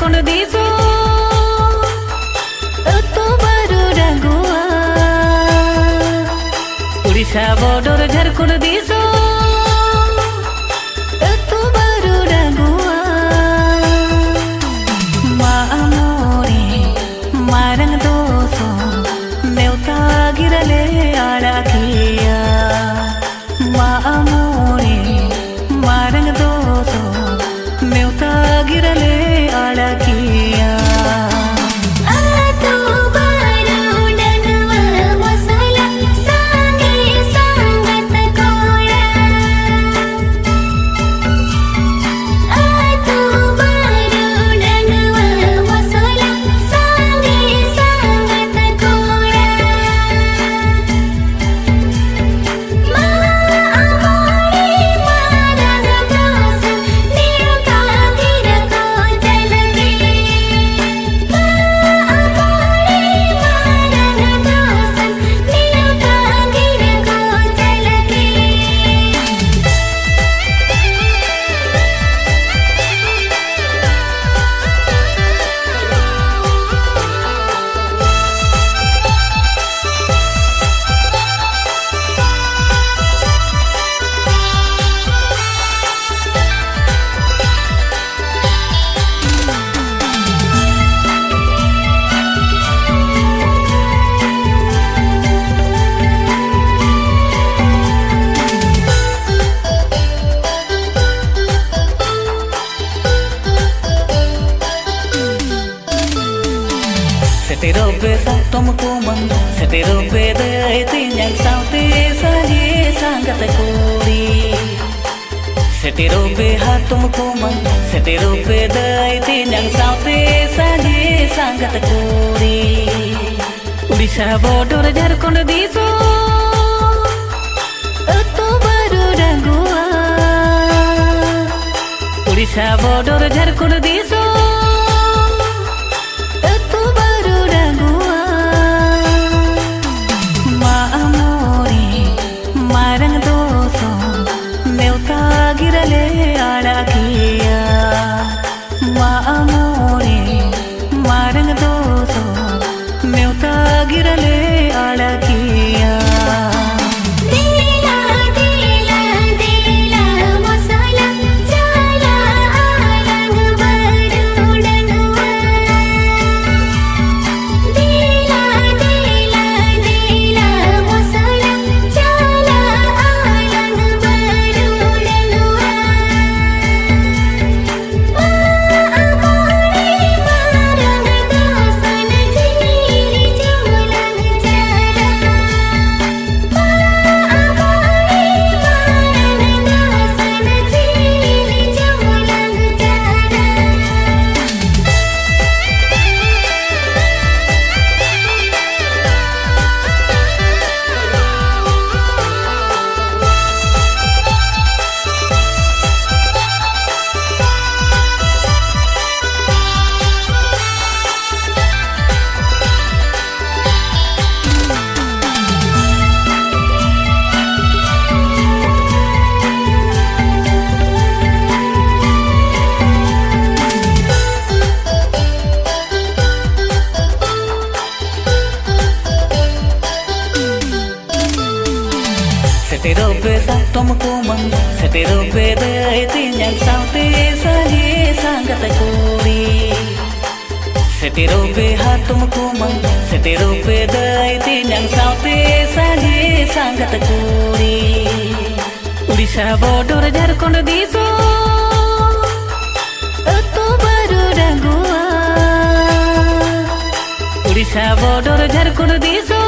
झारखंड दिसो तो बारू रंगुआ उड़ीसा बॉर्डर झारखंड दिसो तो बारू रंगुआ मामोरे मारंग दोसो नेवता गिरले आड़ा किया मामोरे मारंग दोसो नेवता गिरले आड़ा किया Setero besa tuमको मन setero beda tinyang saute saje sangat kuri setero beha तुमको मन setero beda tinyang saute saje sangat kuri Odisha border Jharkhand diso to baru rangua Odisha border Jharkhand diso गिरले आड़ा किया मामोरे मारंग दोसो नेवता गिरले आड़ा किया Setero besa tuमको मन setero beda tinyang saute saje sangat kuri setero beha तुमको मन setero beda tinyang saute saje sangat kuri Odisha border Jharkhand diso to baru rangua Odisha border Jharkhand diso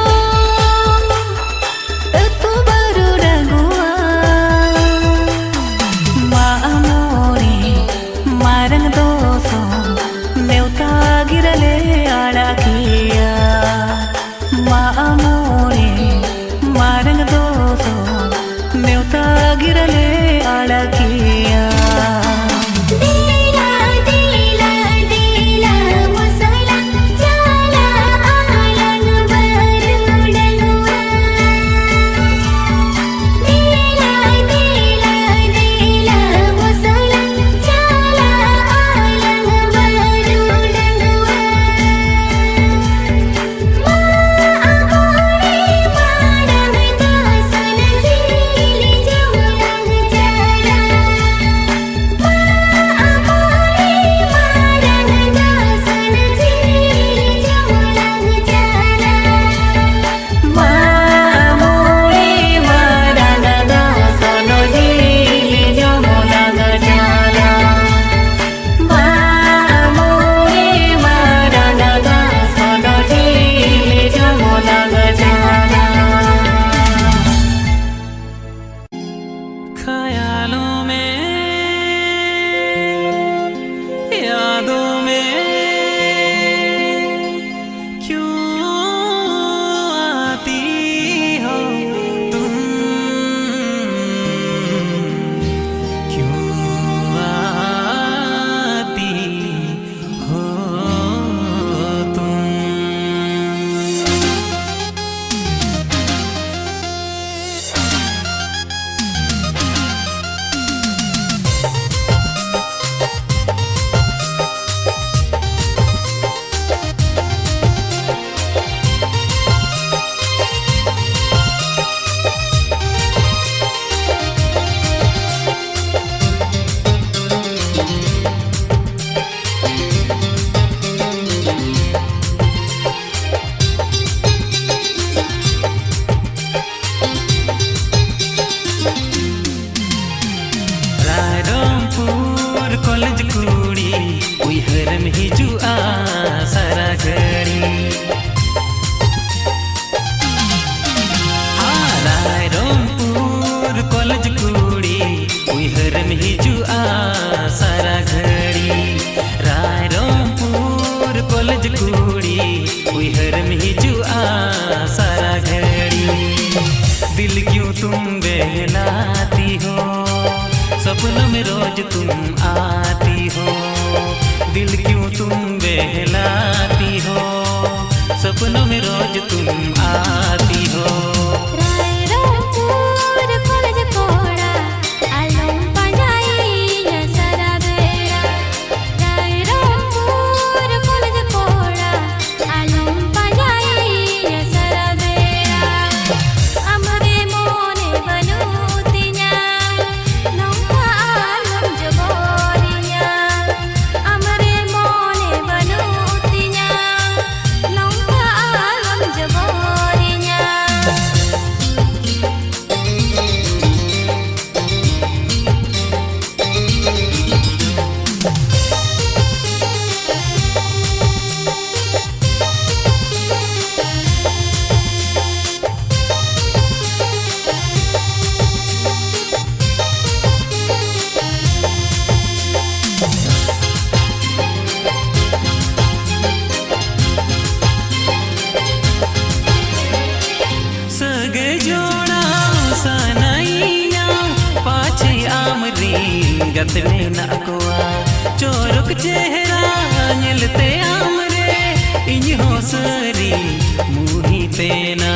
Marang दोसो नेवता गिरले आड़ा किया मामोरे मारंग दोसो नेवता गिरले आड़ा किया दिला दिला दिला मसाला जाला आलंग बर कॉलेज कुड़ी उहर में हिजुआ सारा घड़ी रायरंगपुर कॉलेज कुड़ी उहर में हिजुआ सारा घड़ी दिल क्यों तुम बहलाती हो सपनों में रोज तुम आती हो दिल क्यों तुम बहलाती हो सपनों में रोज तुम आती हो गतने नाकुआ चोरुक चेहरा निलते आमरे इन होसरी मुही तेना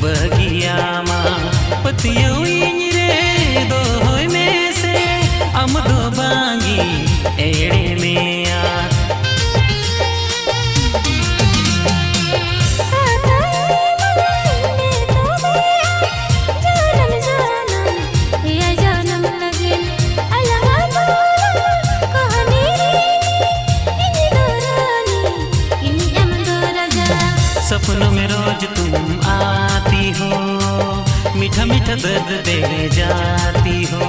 बगिया माँ पतियों रे दो होय में से हम दो बांगी एड़े में आ सपनों में रोज तुम आती हो मीठा मीठा दर्द दे जाती हो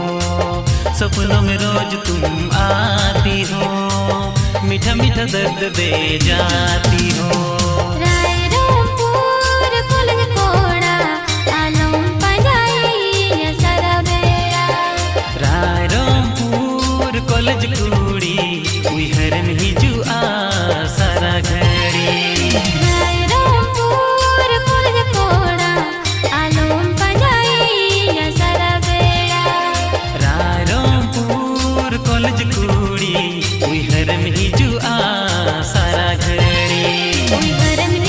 सपनों में रोज तुम आती हो मीठा मीठा दर्द दे जाती हो रायरंगपुर कॉलेज कुड़ी उहर में हिजुआ सारा घड़ी कॉलेज कुड़ी उहर में हिजुआ सारा घड़ी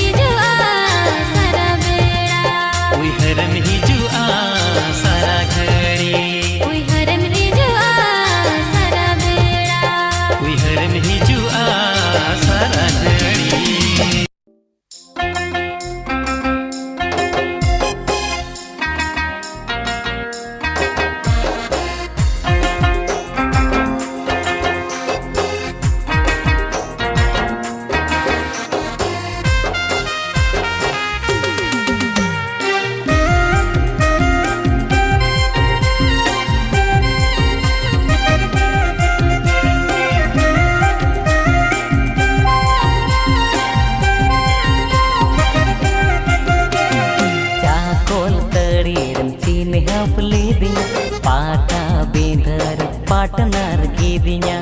hapelidinya Pata bindar partner kidinya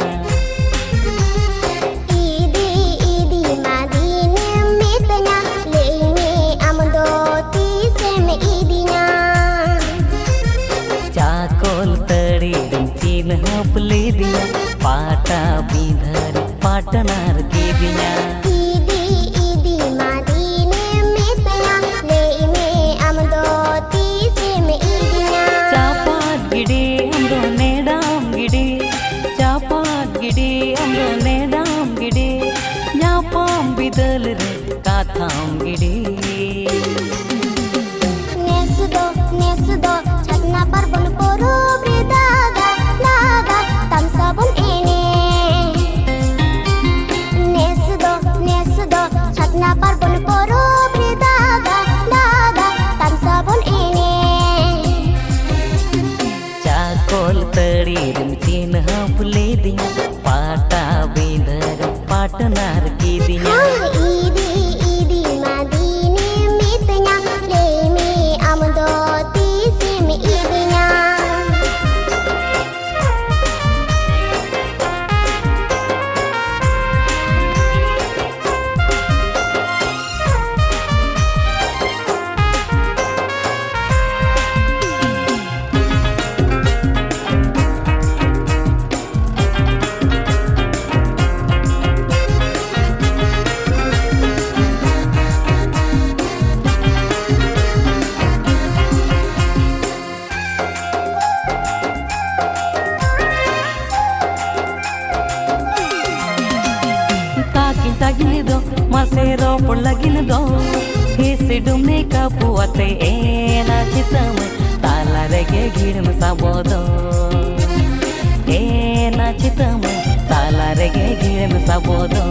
Idi madine mitnya Leime amdoti seme idinya Cakol tadi cin hapelidinya Pata bindar partner kidinya Idi madine mitnya Leime amdoti seme idinya Capat gidi amdo nedam gidi Capat gidi amdo nedam gidi Nyapam bidal re katham gidi Nesudo chatna parbon poro bridaga laga tam sabun ene Nesudo chatna parbon poro bridaga laga tam sabun ene Cakol tadi cin hapelidinya Pata bindar partner kidinya Idi madine mitnya Leime amdoti seme idinya Tagin do masero por lagin do hisidu meka puate ena chitam tala rege girim sabodo ena chitam tala rege girim sabodo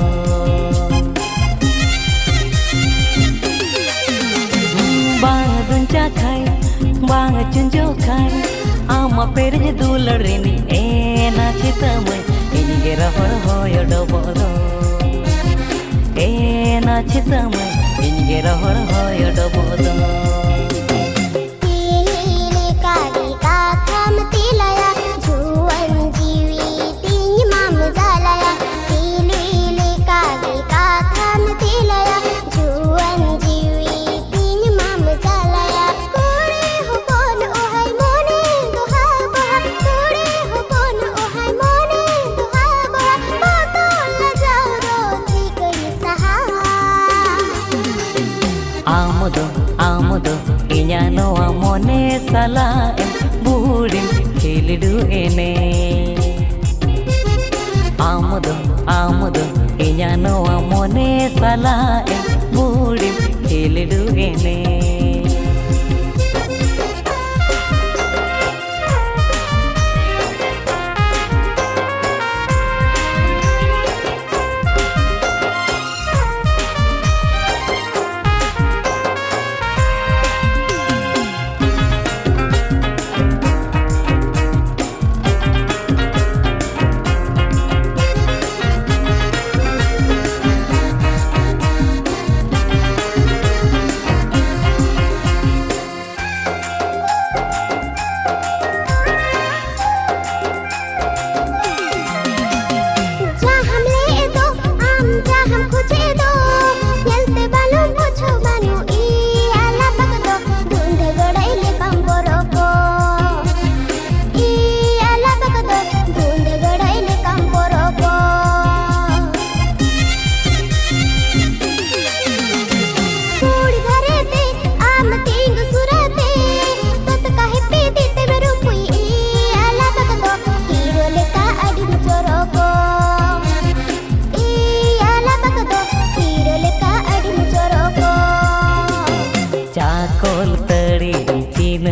bang duncha khai bang chunjo khai ama perje dularini ena chitam inige rahor hoyo dobodo Ena chitam inge rahor hoyo dobodo Tile kali katham tilaya juwan jiwi tin mam jalaya Tile kali katham tilaya juwan jiwi tin mam jalaya Kore ho kon ohai mone duha baha Kore ho kon ohai mone duha baha Botol lajao roti kai saha Amudo inya no amone sala budim khelidu ene Amudo inya no amone sala budim khelidu ene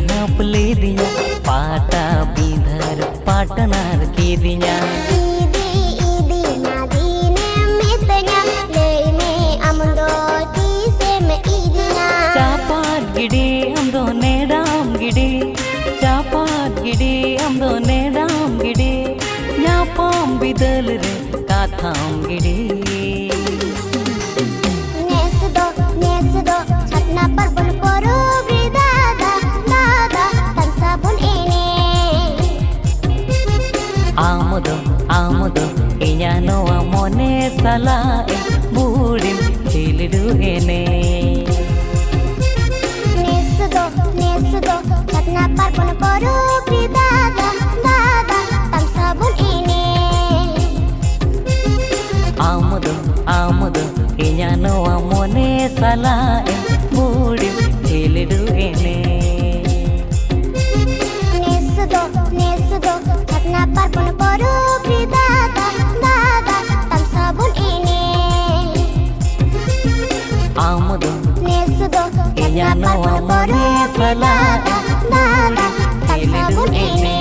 hapelidinya Pata bindar partner kidinya Idi madine mitnya Leime amdoti seme idinya Capat gidi amdo nedam gidi Capat gidi amdo nedam gidi Nyapam bidal re katham gidi Nesudo chatna parbon poro bridaga daga tan sabun salae budim hilidu ene Nesudo Katna parpon poro Dada Tam sabun ini Amado inya no amone salae budim hilidu ene Nesudo Katna parpon poro Dada Tam sabun ini Amado Nesudo inya no amone salae Dada Tam sabun ini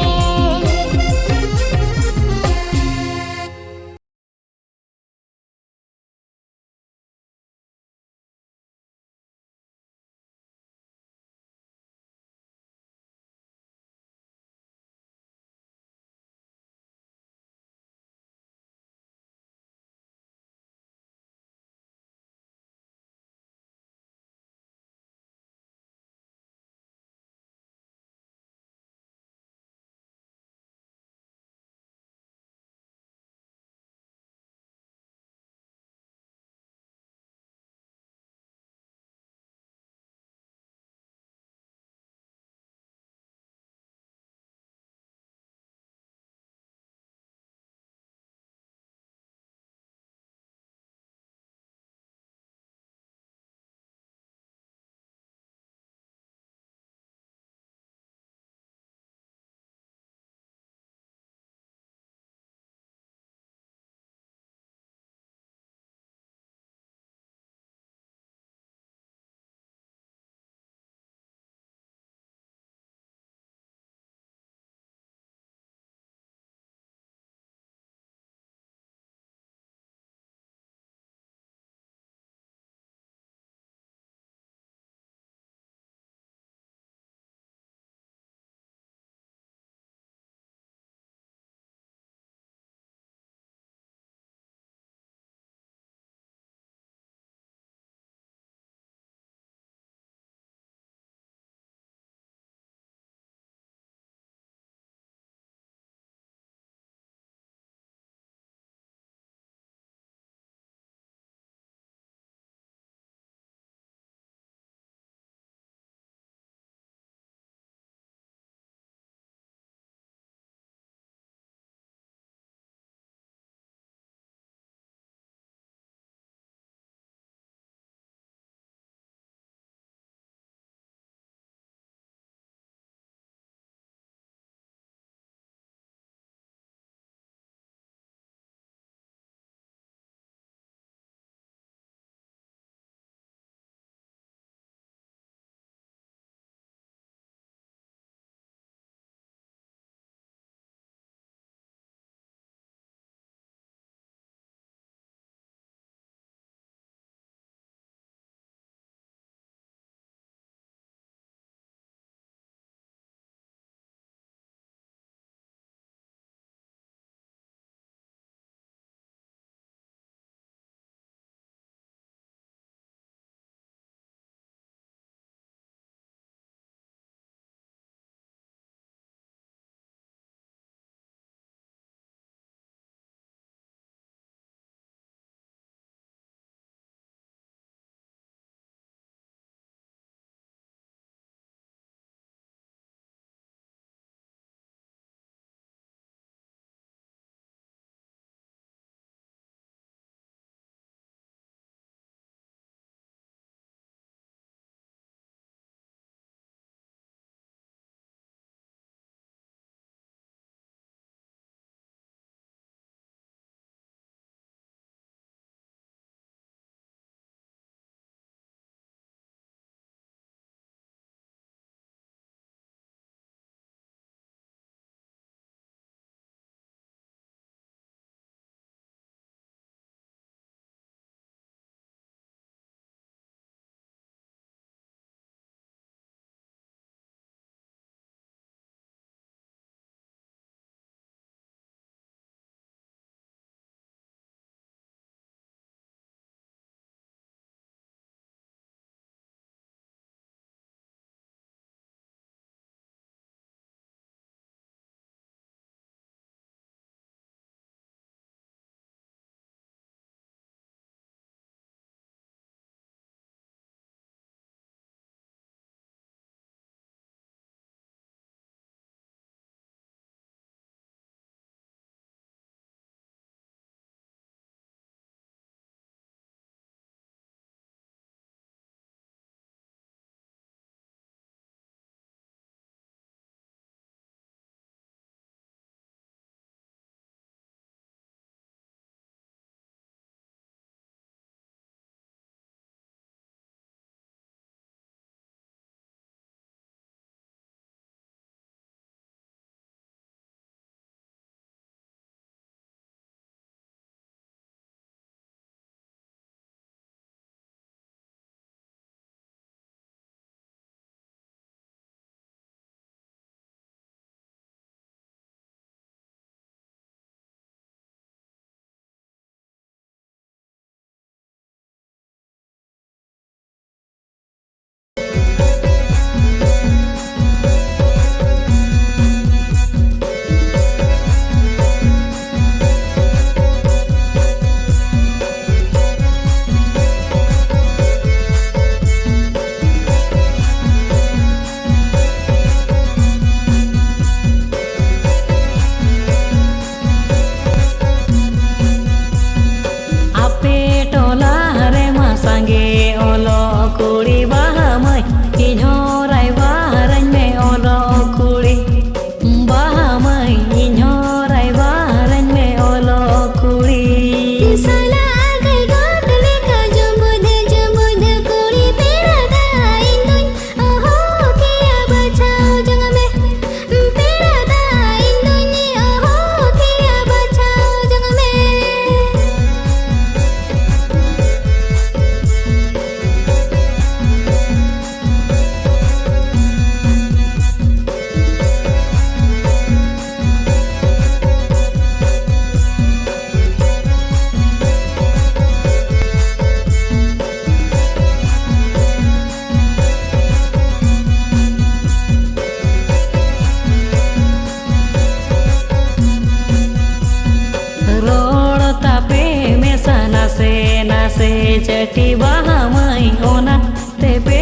से चटी बाहा माई ओना ते पे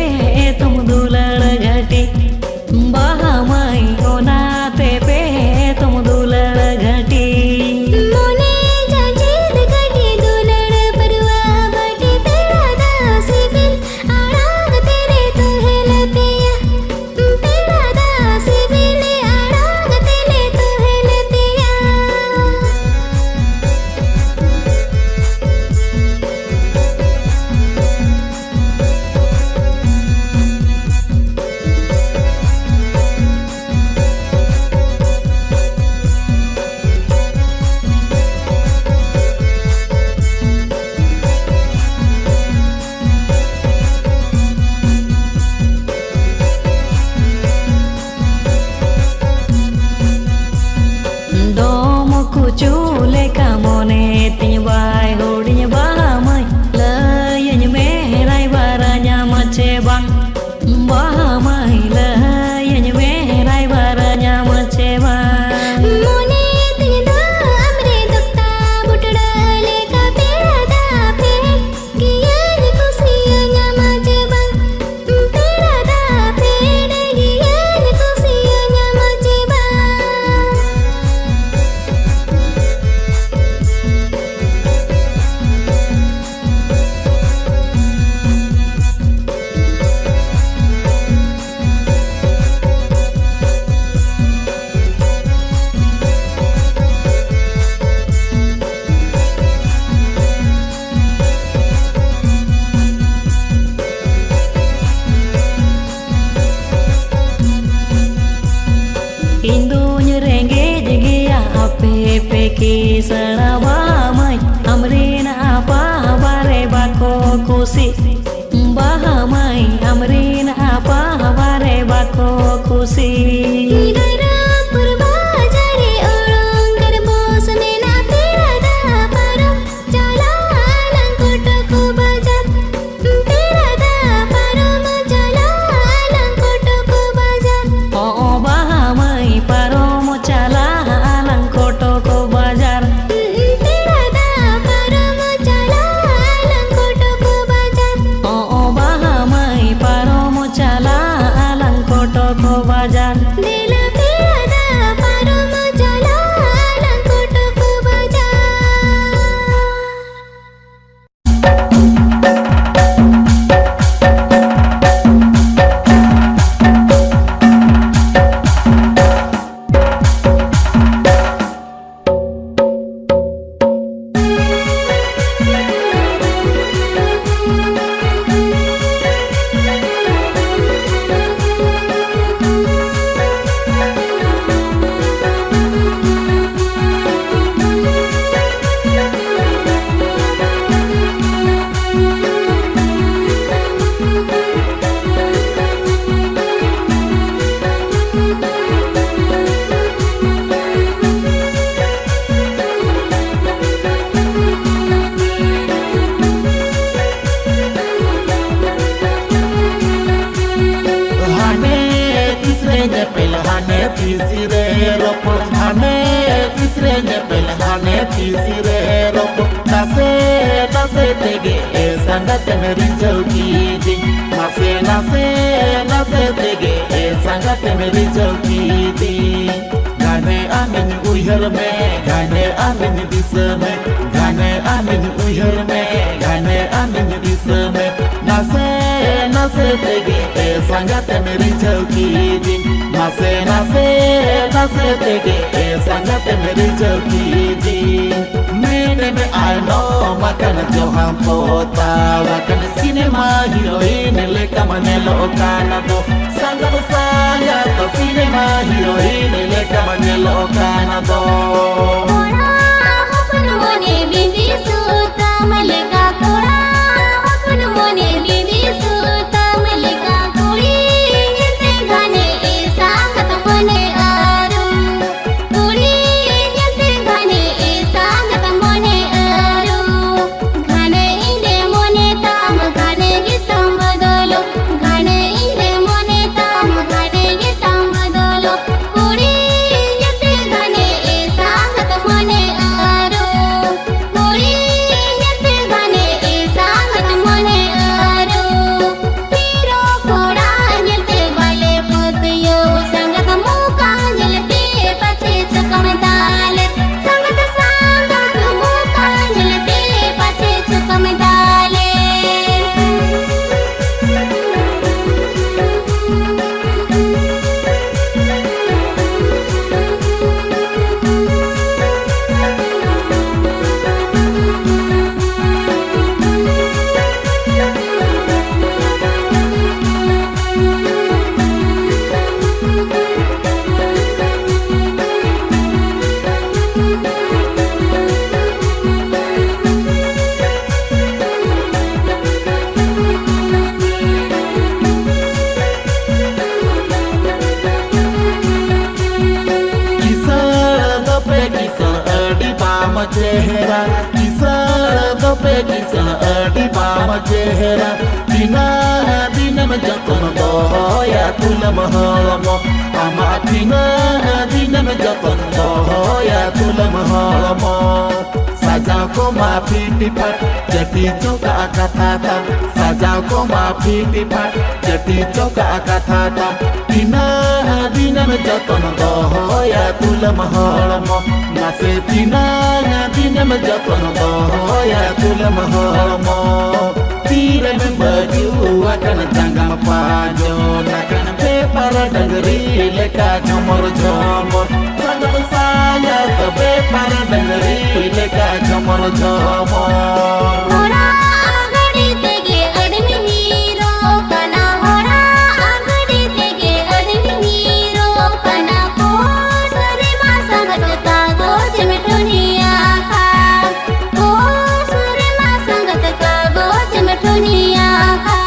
तुम दुलड़ घटी बाहा माई ओना ते पे तुम दुलड़ घटी मोने जजीद गटी दुलड़ परवा बटी तेरा दास बिन आड़ाग तेरे तो है लपिया तेरा दास बिन आड़ाग तेरे तो है लपिया dom kucule kamone tin bai hodinya bahamai layanya merai baranya mace bang bahamai layanya merai baranya mace bang मोने तिदा हमरे दुखता बुटड़ा लेका पेड़ा दा फेर गियान खुशियां मजबन पेड़ा दा फेर गियान खुशियां मजबन Indunya rengge jegia ape peki sana bahamai amrina apa bare bako kusi bahamai amrina apa bare bako kusi निगरा पुरबा जारे ओळंग कर बोस में ना तेरा दा पारो चला लंकोट को बाजार तेरा दा पारो म चला लंकोट को बाजार oh bahamai paro mo chala alang koto ko bazar तेरा दा पारो म चला लंकोट को बाजार oh bahamai paro mo chala alang koto ko bazar दिला तेरा दा पारो म चला लंकोट को बाजार मोने चेहरा किसर दोपे किसर अडी मामा चेहरा दिना दिन में जतन दोया तुलम हलमो अमा दिना दिन में जतन दोया तुलम हलमो साजा को माफी टिपट जटी चौका कथा था साजा को माफी टिपट जटी चौका कथा था दिना दिन में जतन दोया तुलम हलमो nase tinanya dinam jatun doya tulam hamo tira me baju akan janggam panjo nakan pepara dangri leka jomor jomor sangat saya ke pepara dangri leka jomor jomor hora agadi tege admi hero kana hora agadi tege admi hero kana ko sare ma sangat चमटोनिया का ओ सूर्य मा संगत का गो चमटोनिया का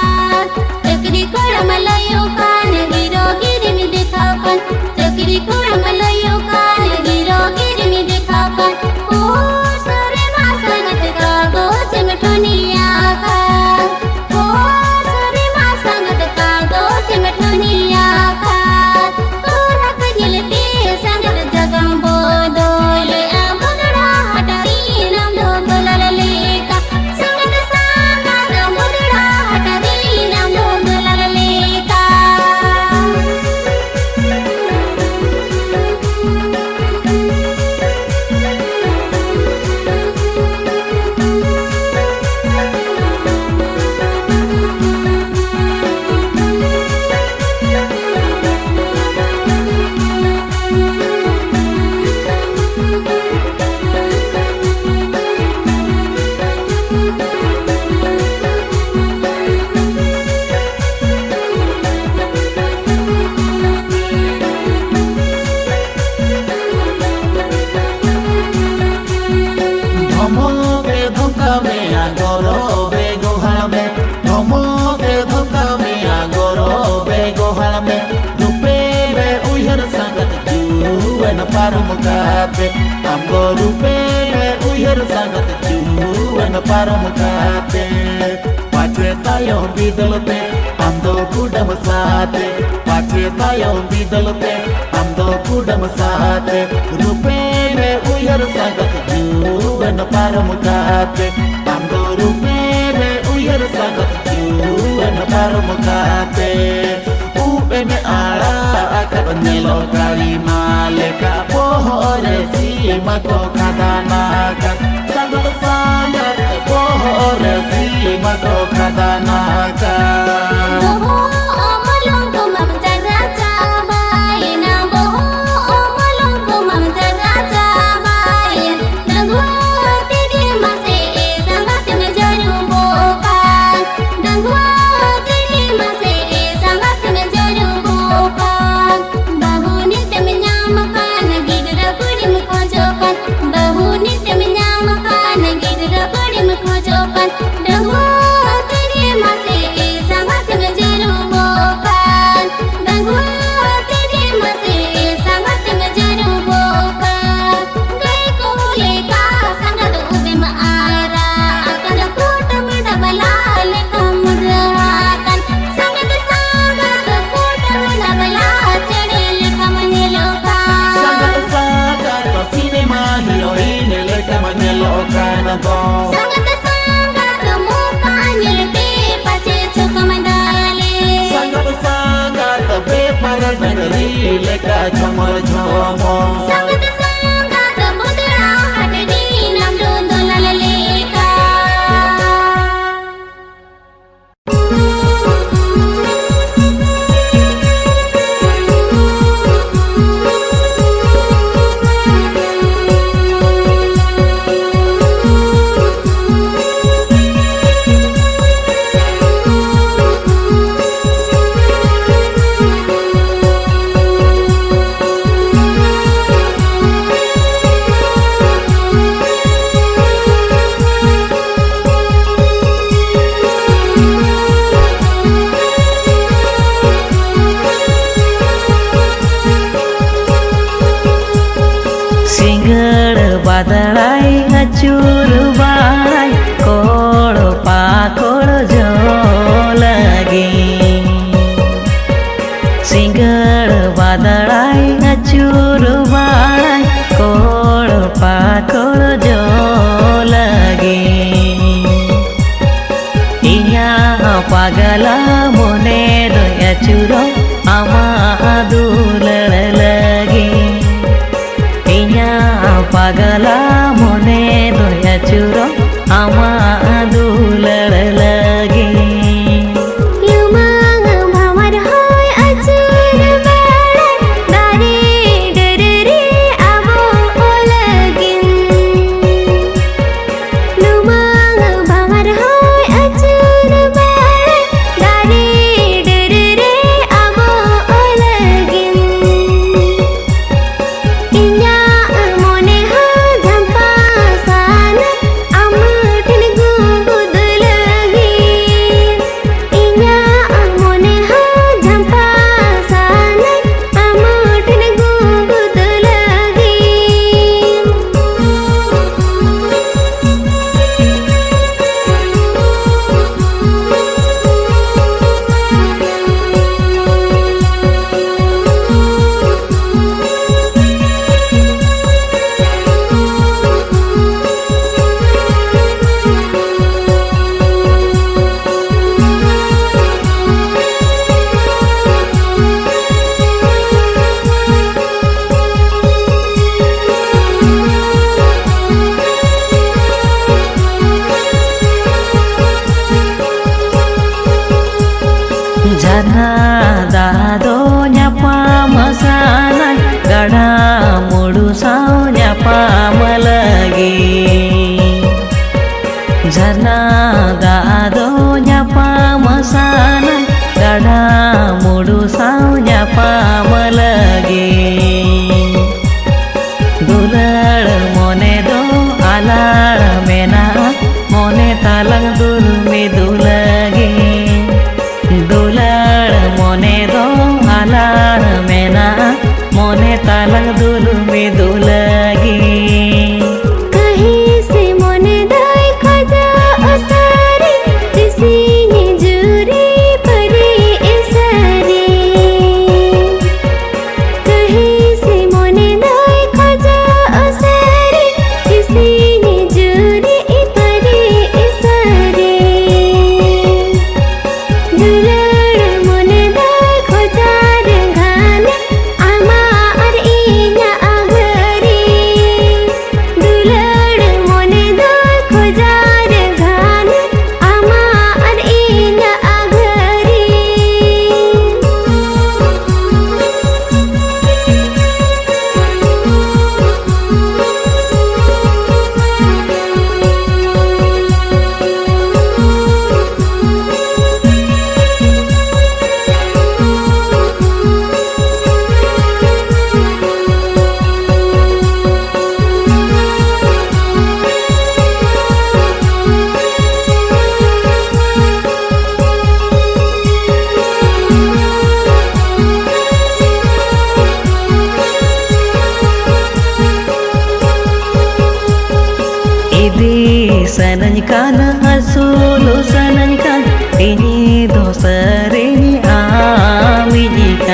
चक्री कोड़ा मलायो कान गिरो गिरी में दिखापन चक्री कोड़ा मलायो कान गिरो गिरी में दिखापन ओ सूर्य मा संगत का गो चमटोनिया का ओ सूर्य मा संगत का गो चमटोनिया का तोरा कजलते संगत जगम बोदो Amgo rupe uyar sangat juan param kate pace tayo bidalte amdo kudam sate pace tayo bidalte amdo kudam sate rupe uyar sangat juan param kate amdo rupe uyar sangat juan param kate ube me ala akan nyelo kali maleka pohore si mako kadanakan sangat sangat pohore si mako kadanakan boho omalong ko mamjaga jabain boho omalong ko mamjaga jabain dangwa tege mase sangat menjaru bokan dangwa tege mase sangat menjaru bokan bahu nitya menyamakan gidra kudim kojokan bahu nitya menyamakan gidra kudim kojokan dangwa tege mase sangat menjaru bokan dangwa tege mase sangat menjaru bokan gai ko leka sangat ube maara akan kutam dabalal kamrakan sangat kutam dabalal chadel kamanyelokan sangat sangat sinema heroine leka manyelokan to sangat mukanya lebih pace cukamandale sangat sangat bepara negeri leka jomor jomor sangat mudra haddi namdu dolaleka acur barai kolo pakolo jo lagi singgel badalai acur barai kolo pakolo jo lagi inya pagala mone doy acuro ama adulal lagi inya pagala mone doy acuro ama adulal lagi Lumang bhamar hoy acur barai dari derere abo olagin Lumang bhamar hoy acur barai dari derere abo olagin Inya mone ha jampa sana amutin gugud lagi Inya mone ha jampa sana amutin gugud lagi jana dado nyapa masanan gada mudu sao nyapa malagi jana dado nyapa masanan gada mudu sao nyapa malagi dulal mone do alal mena mone talang dul me dulagi dular mone do alar mena mone talang dulu me dulagi कहीं से मने दाई खजा असरे किसी जुरी परी इसरे कहीं से मने दाई खजा असरे किसी जुरी परी इसरे दुलड़ मने दाई खोजार घान आमार इnya agari दुलड़ मने दाई खोजार घान आमार इnya agari idi sanankan asulu sanankan ini dosari amijikan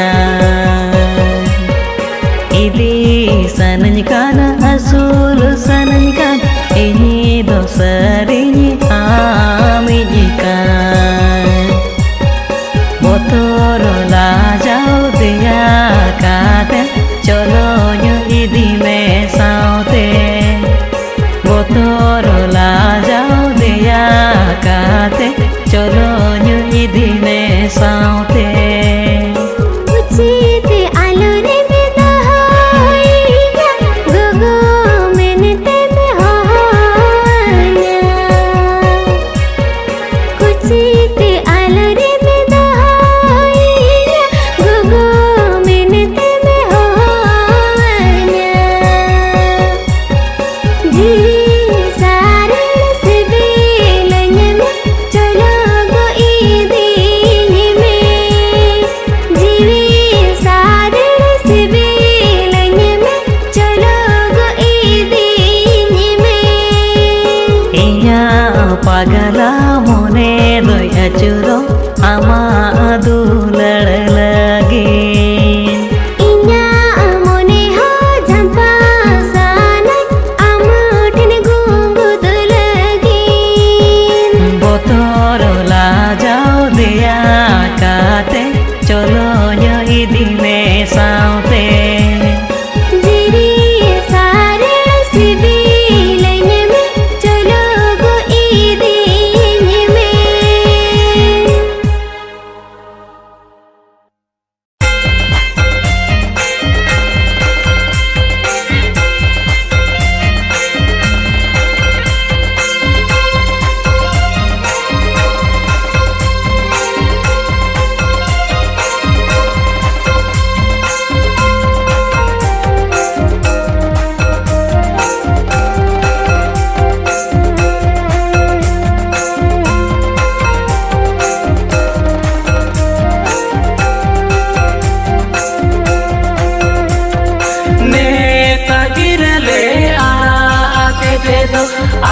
idi sanankan asulu sanankan ini dosari amijikan botor lajau dia kate cholo nyo idi me saute botor la jao diya kate cholo nyo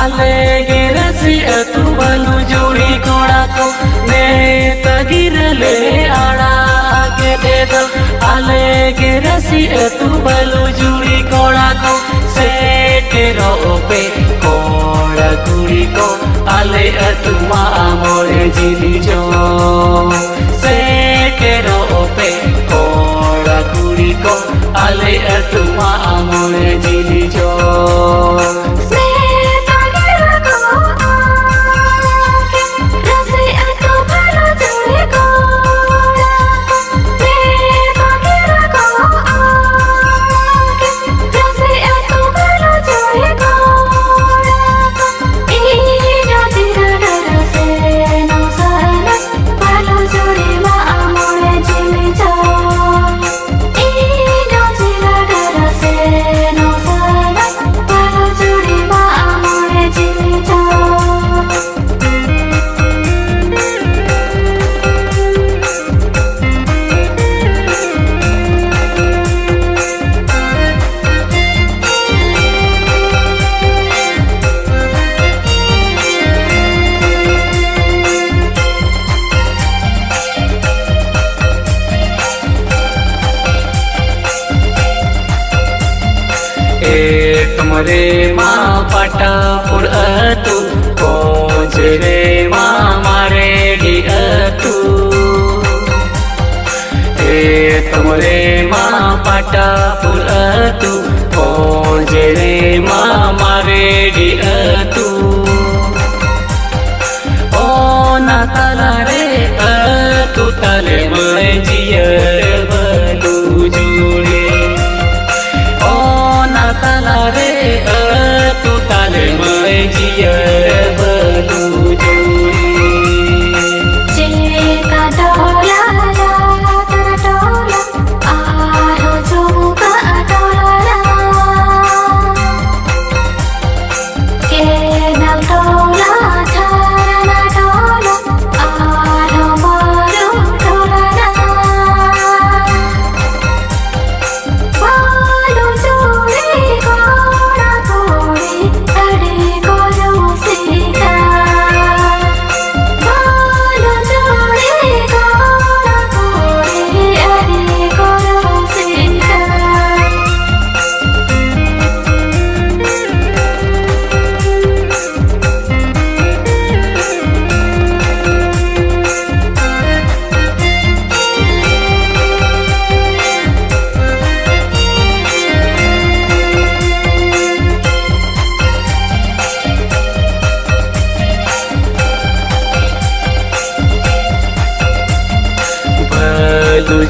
alegirasi atu balu juri koraku ne tagirale ara agede alegirasi atu balu juri koraku setero ope kora kuriko ale atu ma amore jilijo setero ope kora kuriko ale atu ma amore jilijo तुमरे माँ पटापुर अतु कोंजरे माँ मारे D अतु तुमरे माँ पटापुर अतु कोंजरे माँ मारे D अतु ओ नाताला रे अतु तले मंजियर बलू जुड़े रे तू ताले मंजियर बलू जोड़ी जेका डोला तेरा डोला आरो जोगा डोला के नल डोला छाना डोला आरो मारो डोला बालो जोड़ी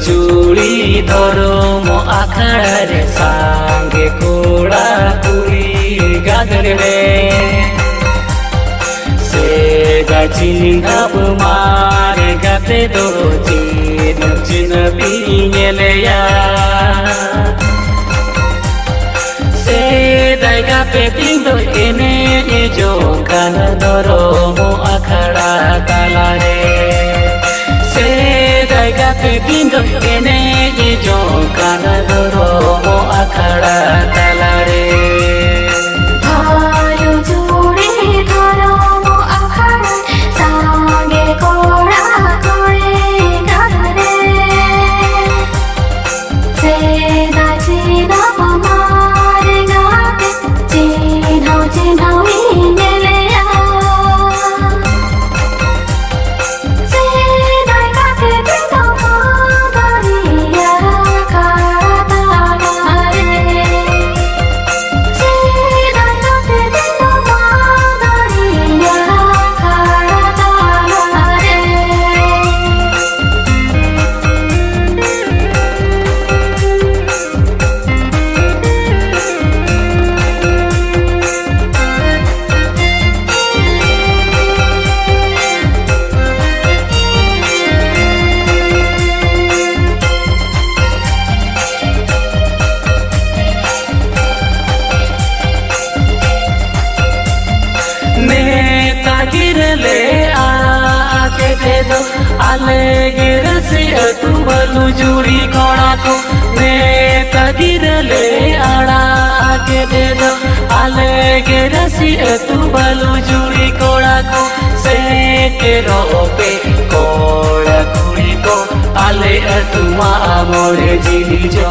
चूड़ी धरो मो आखड़ा रे सांगे कोड़ा कुड़ी गादर रे से गाचिनी धप मारे गाते दो चीन चिन पीने ले या से दाइगा पे पिंदो एने जो कान धरो मो आखड़ा ताला रे पे पिंदो एने जो काना दरो मो आखड़ा ताला रे भालो जोड़ी धरो मो आखड़ा सांगे कोड़ा कोड़े गारे से नाचिना मारे गाते चिन्हो चिन्हो इने alegirasi atu balu juri koraku ne tagirale ara agede आले के रसी तू बालू जुड़ी कोड़ा को से के रोपे कोड़ा कुड़ी को आले तू मोरे जिली जो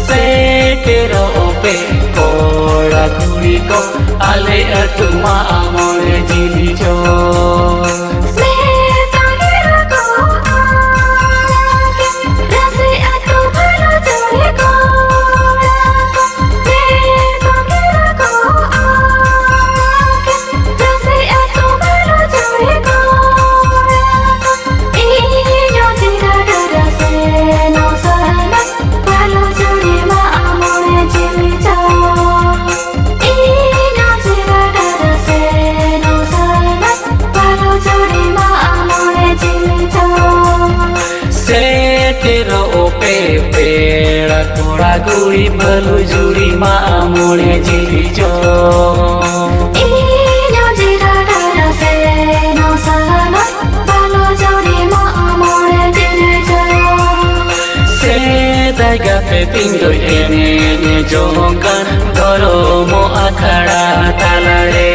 से के रोपे कोड़ा कुड़ी को आले तू मोरे जिली जो गुड़ी भलू जुड़ी माँ मोड़े जिली जो से दागा पे पिंडो एने जो kan goro mo akhara talare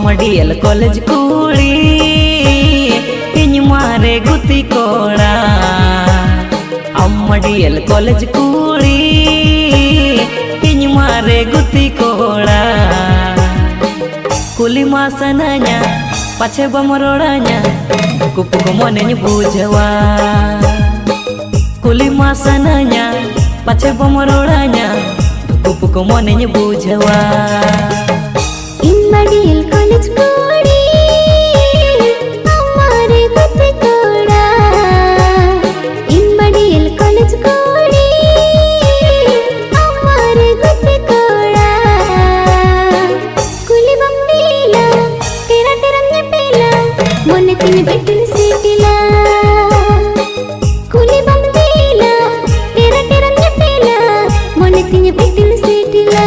medical college कूड़ी इन मारे गुती कोड़ा मडियल कॉलेज कूड़ी इन मारे गुती कोड़ा कुली मासनanya pace bamororanya kupu mone bujawa कुली मासनanya pace bamororanya kupu mone bujawa medical college कोड़ी हमारे गुत्ती कोड़ा इन मडियल कॉलेज कोड़ी हमारे गुत्ती कोड़ा कुली बम्बीला तेरा तेरन्ने पेला मोने तीन बेटन सीटिला कुली बम्बीला तेरा तेरन्ने पेला मोने तीन बेटन सीटिला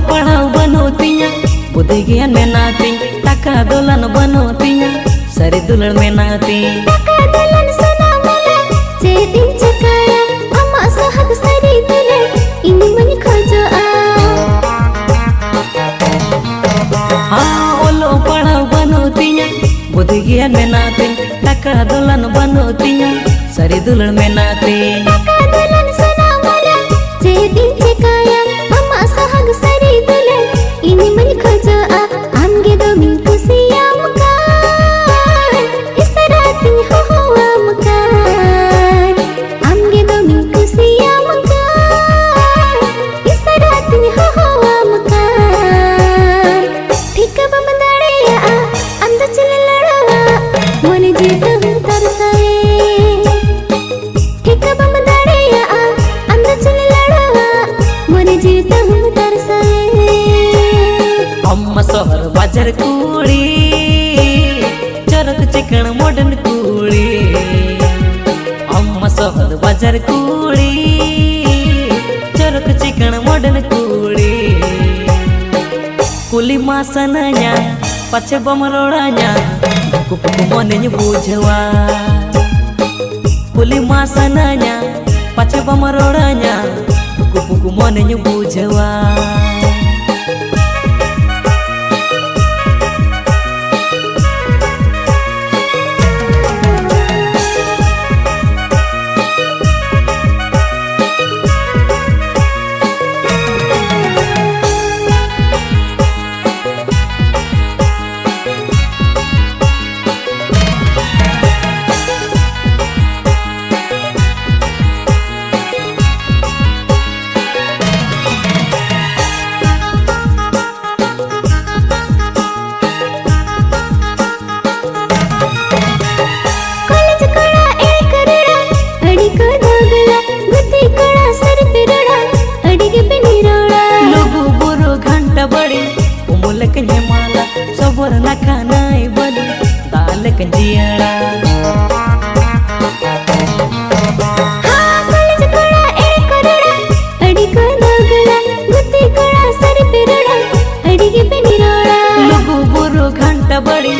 पढ़ाऊ बनोतिया बुद्धि ज्ञान में नाती टका दोलन बनोतिया सरे दुलड़ में नाती टका दोलन सना मला जे दिन चकाया अम्मा सहग सरे दुलड़ इनी मन खोजो आ हाँ ओलो पढ़ाऊ बनोतिया बुद्धि ज्ञान में नाती टका दोलन बनोतिया सरे दुलड़ में नाती टका दोलन सना मला जे दिन चकाया अम्मा सहग सरे दुलड़ इनी मन खोजो आ आमगे दो मिन खुशिया मकान इस रात हो मकान आमगे दो मिन खुशिया मकान इस रात हो मकान ठीक बम दड़िया अंद चले लड़वा मन जीत तरसाए ठीक बम दड़िया अंद चले लड़वा मन जीत तरसाए अम्मा सोहर बाजार कूड़ी चरक चिकन मॉडर्न कूड़ी अम्मा सोहर बाजार कूड़ी चरक चिकन मॉडर्न कूड़ी कुली मासनanya pace bamororanya kupu mone bujawa कुली मासनanya pace bamororanya puku mone nyubu jawa. Sobor nakanai bali dal kanjiara ha college kola e korada adi ko dogla gutti kola sar pirada adi ge penirada lugu buru ghanta badi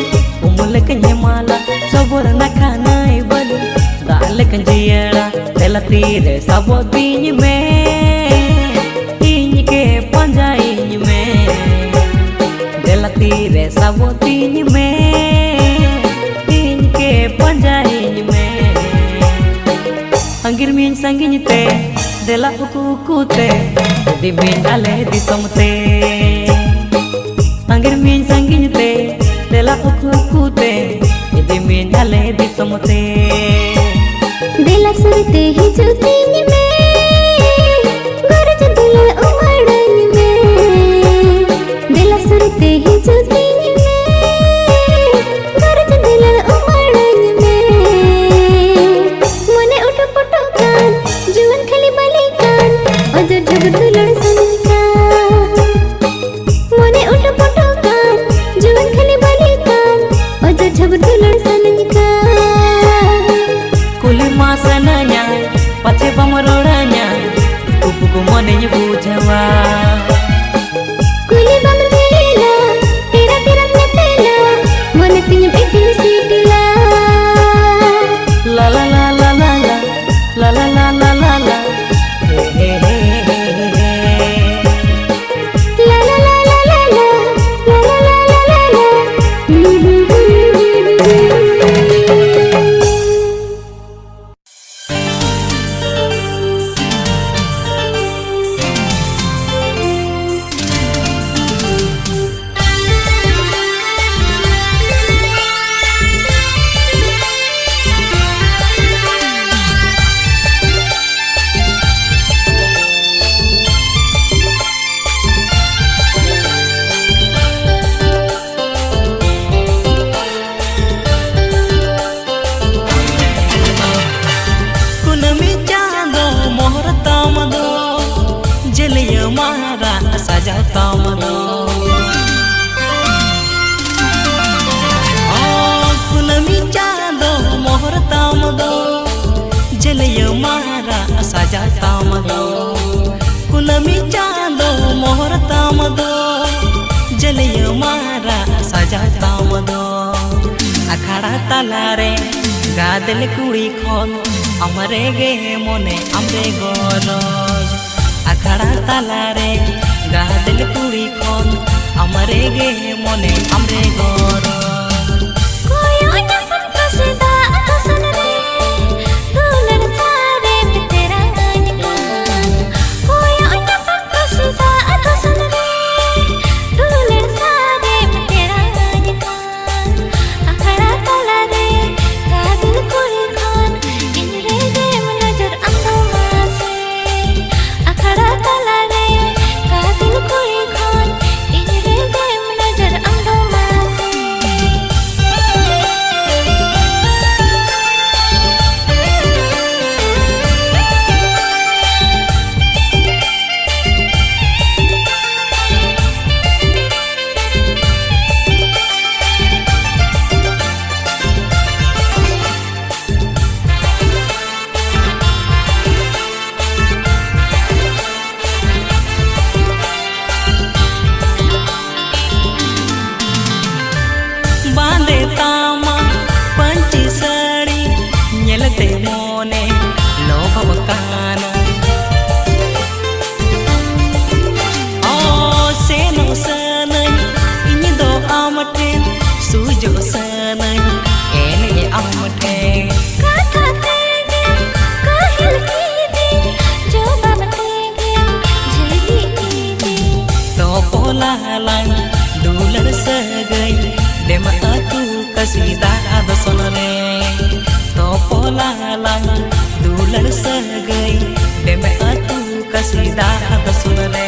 umul kanjemala sobor nakanai bali dal kanjiara tela tire sabo tinj me tinj ke panjai me तीरे सब तीन में तीन के पंजाइन में अंगिर mean संगिन ते देला कुकुते दिमिन आले दिसमते अंगिर मीन संगिन ते देला कुकुते दिमिन आले दिसमते देला सुरते ही जो तीन में गरज दिल उमड़न में देला सुरते ही जो तीन में गरज दिल उमड़न में मने उठो पुटो कान जीवन खाली बाली कान अजर झगड़ दुलड़ सनका मने उठो पुटो कान जीवन खाली बाली कान अजर झगड़ दुलड़ सनका कुली मासनanya pace bamrodanya kupuku mone nyubu jawa कुली बम तेला तेरा तेरा मैं तेला मन पिन पिन सीटला ला ला ला ला ला ला ला ला ला ला ला हे हे ला ला ला ला ला ला ला ला ला ला कुलमी चांदो मोहर तामदो जलिय मारा सजा तामदो अखाड़ा तालारे गादल कुड़ी खन अमरे गे मने अमरे गरज अखाड़ा तालारे गादल कुड़ी खन अमरे गे मने अमरे गरज दुलर सगई देमे अतु कसीदा दसुन रे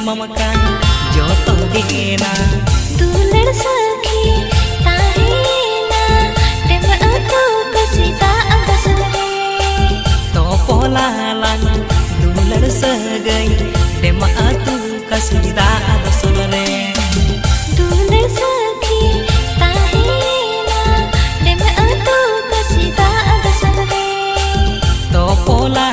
ममकान जो तो दिगेना दुलर सखी ताहेना देम अतु कसीदा दसुन रे तो पोलालन दुलर सगई देम अतु कसीदा दसुन रे दुलर सखी ताहेना देम अतु कसीदा दसुन रे तो पोला